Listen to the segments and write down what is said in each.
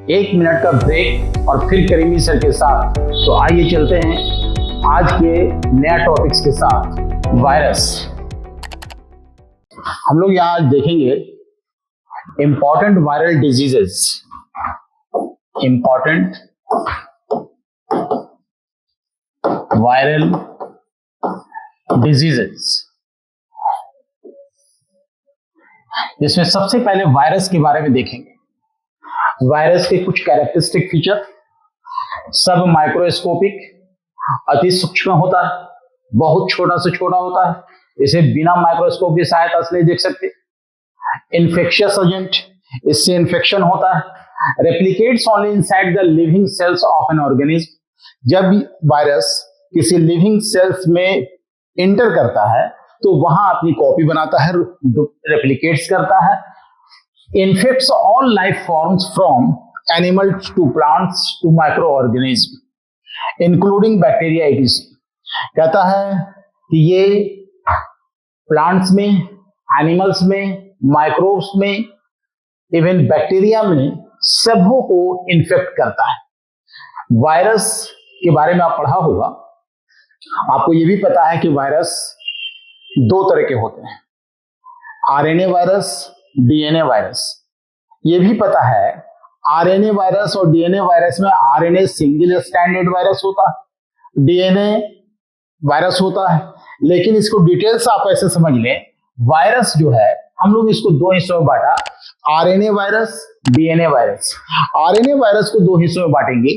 एक मिनट का ब्रेक और फिर करीमी सर के साथ। तो आइए चलते हैं आज के नया टॉपिक्स के साथ, वायरस। हम लोग यहाँ आज देखेंगे important viral diseases, important viral diseases, जिसमें सबसे पहले वायरस के बारे में देखेंगे। वायरस के कुछ कैरेक्टरिस्टिक फीचर, सब माइक्रोस्कोपिक, अति सूक्ष्म होता है, बहुत छोटा से छोटा होता है, इसे बिना माइक्रोस्कोप की सहायता से नहीं देख सकते। इन्फेक्शियस एजेंट, इससे इन्फेक्शन होता है। Replicates only inside the living cells of an organism, जब वायरस किसी लिविंग सेल्स में इंटर करता है तो वहां अपनी कॉपी बनाता है, रेप्लिकेट्स करता है। Infects all life forms from animals to plants to micro organism including bacteria it is. कहता है कि ये प्लांट्स में, एनिमल्स में, माइक्रोब्स में, इवन बैक्टीरिया में सबों को इन्फेक्ट करता है। वायरस के बारे में आप पढ़ा होगा, आपको ये भी पता है कि वायरस दो तरह के होते हैं, आरएनए वायरस, डीएनए वायरस। ये भी पता है आरएनए वायरस और डीएनए वायरस में आरएनए सिंगल स्ट्रैंडेड वायरस होता है, डीएनए वायरस होता है। लेकिन इसको डिटेल्स आप ऐसे समझ लें, वायरस जो है हम लोग इसको दो हिस्सों में बांटा, RNA virus, DNA virus. RNA virus को दो हिस्सों में बांटेंगे,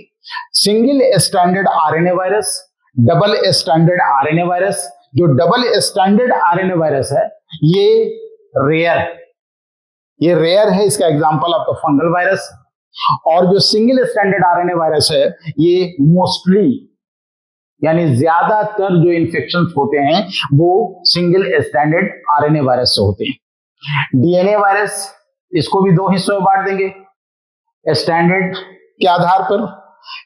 single stranded RNA virus, double stranded RNA virus. जो डबल स्ट्रैंडेड आरएनए वायरस है ये रेयर है, इसका एग्जांपल आपका फंगल वायरस। और जो सिंगल स्ट्रैंडेड आरएनए वायरस है ये मोस्टली, यानी ज्यादातर जो इन्फेक्शंस होते हैं वो सिंगल स्ट्रैंडेड आरएनए वायरस से होते हैं। डीएनए वायरस, इसको भी दो हिस्सों में बांट देंगे, स्टैंडर्ड के आधार पर,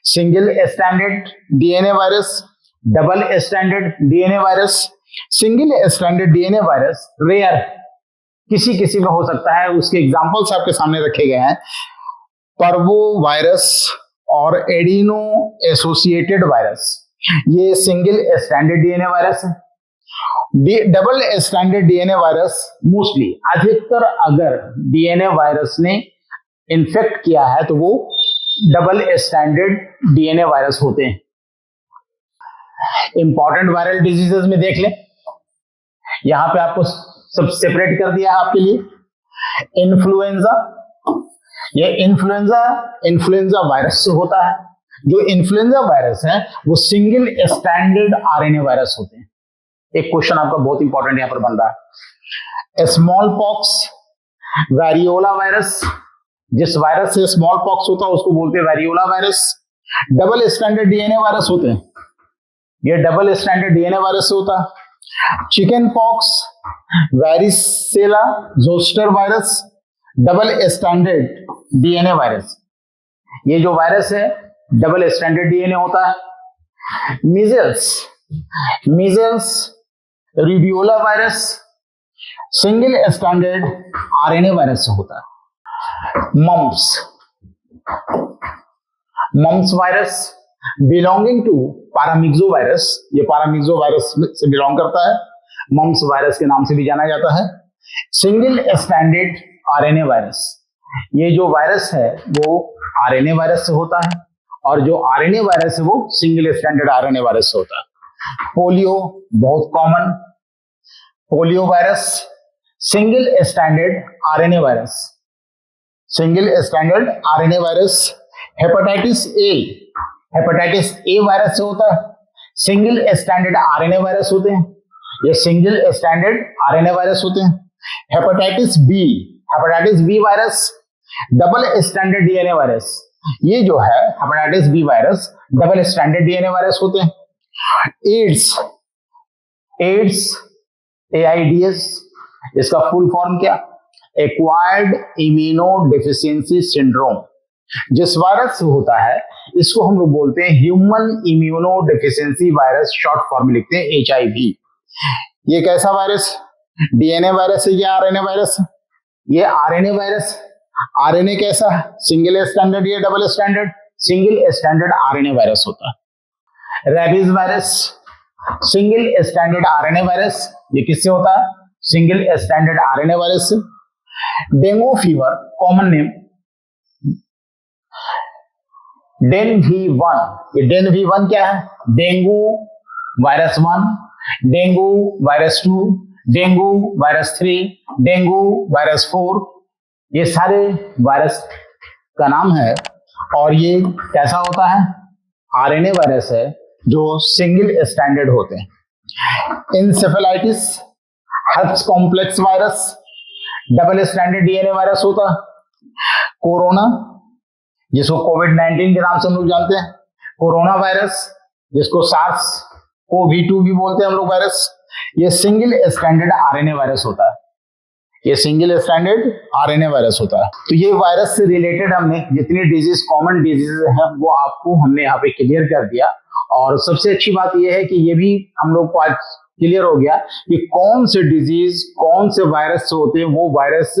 single stranded DNA virus, double stranded DNA virus. Single stranded DNA virus rare, किसी किसी में हो सकता है, उसके एग्जांपल्स आपके सामने रखे गए हैं, पर्वो वायरस और एडिनो एसोसिएटेड वायरस। ये सिंगल स्ट्रैंडेड डीएनए वायरस है। Double stranded DNA virus mostly, अधिकतर अगर डीएनए वायरस ने इन्फेक्ट किया है तो वो डबल स्ट्रैंडेड डीएनए वायरस होते हैं। इंपॉर्टेंट वायरल डिजीजेस में देख लें, यहां पे आपको सब सेपरेट कर दिया है आपके लिए। इन्फ्लुएंजा, ये इन्फ्लुएंजा वायरस से होता है। जो इन्फ्लुएंजा वायरस है वो सिंगल स्ट्रैंडेड आरएनए वायरस होते हैं। एक क्वेश्चन आपका बहुत इंपॉर्टेंट यहां पर बन रहा है, स्मॉल पॉक्स, वेरियोला वायरस। जिस वायरस से स्मॉल पॉक्स होता है उसको बोलते हैं variola virus. Double stranded DNA virus होते हैं, ये डबल स्ट्रैंडेड डीएनए वायरस से होता है। Chicken pox, varicella zoster virus, double stranded DNA virus. ये जो वायरस है डबल स्ट्रैंडेड डीएनए होता है। Measles rubeola virus single stranded RNA virus से होता है। Mumps virus belonging to paramyxo virus, ये पैरामिक्सो वायरस से बिलोंग करता है, मम्स वायरस के नाम से भी जाना जाता है। सिंगल स्ट्रैंडेड आरएनए वायरस, ये जो वायरस है वो आरएनए वायरस से होता है, और जो आरएनए वायरस है वो सिंगल स्ट्रैंडेड आरएनए वायरस से होता है। पोलियो बहुत common, polio virus single stranded RNA virus, single stranded RNA virus. Hepatitis A virus से होता है, सिंगल स्ट्रैंडेड आरएनए वायरस होते हैं, ये सिंगल स्ट्रैंडेड आरएनए वायरस होते हैं। Hepatitis B virus double stranded DNA virus, ये जो है hepatitis B virus double stranded DNA virus होते हैं। एड्स AIDS, इसका फुल फॉर्म क्या, एक्वायर्ड इम्यूनो डेफिशिएंसी सिंड्रोम। जिस वायरस से होता है इसको हम लोग बोलते हैं human immuno deficiency virus, short form में लिखते हैं HIV। ये कैसा वायरस, डीएनए वायरस है या आरएनए वायरस? ये आरएनए वायरस। आरएनए कैसा है, सिंगल स्टैंडर्ड या double standard? Single standard RNA virus होता है। Rabies virus, single standard RNA virus, ये किससे होता है? सिंगल स्टैंडर्ड आरएनए वायरस से। डेंगू फीवर, कॉमन नेम डेनवी1। ये डेनवी1 क्या है? Dengue virus 1, dengue virus 2, dengue virus 3, dengue virus 4, ये सारे वायरस का नाम है। और ये कैसा होता है? आरएनए वायरस है जो सिंगल स्टैंडर्ड होते हैं। Encephalitis, herpes complex virus, double standard DNA virus होता है। कोरोना, जिसको कोविड-19 के नाम से हम लोग जानते हैं, कोरोना वायरस, जिसको सार्स कोवी-2 भी बोलते हैं हम लोग वायरस, ये सिंगल स्टैंडर्ड आरएनए वायरस होता है। ये सिंगल स्टैंडर्ड आरएनए वायरस होता है। तो ये वायरस से रिलेटेड हमने जितनी डिजीज, कॉमन डिजीज हैं, वो आपको हमने यहाँ पे क्लियर कर दिया। और सबसे अच्छी बात ये है कि ये भी हम लोग को आज क्लियर हो गया कि कौन से डिजीज, कौन से वायरस से होते हैं। वो वायरस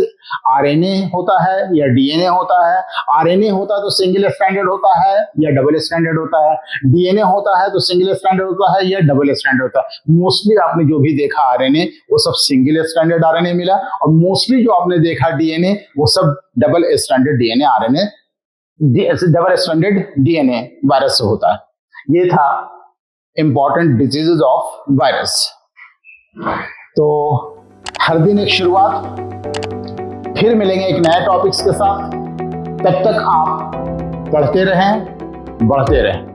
आरएनए होता है या डीएनए होता है। आरएनए होता है तो सिंगल स्टैंडर्ड होता है या डबल स्टैंडर्ड होता है। डीएनए होता है तो सिंगल स्टैंडर्ड होता है या डबल स्टैंडर्ड होता है। मोस्टली आपने जो भी देखा आरएनए, वो सब सिंगल स्टैंडर्ड आरएनए मिला, और मोस्टली जो आपने देखा डीएनए, वो सब double standard DNA RNA, double standard DNA virus से होता है। ये था इंपॉर्टेंट डिजीजेज ऑफ वायरस। तो हर दिन एक शुरुआत, फिर मिलेंगे एक नए टॉपिक्स के साथ। तब तक आप पढ़ते रहें, बढ़ते रहें।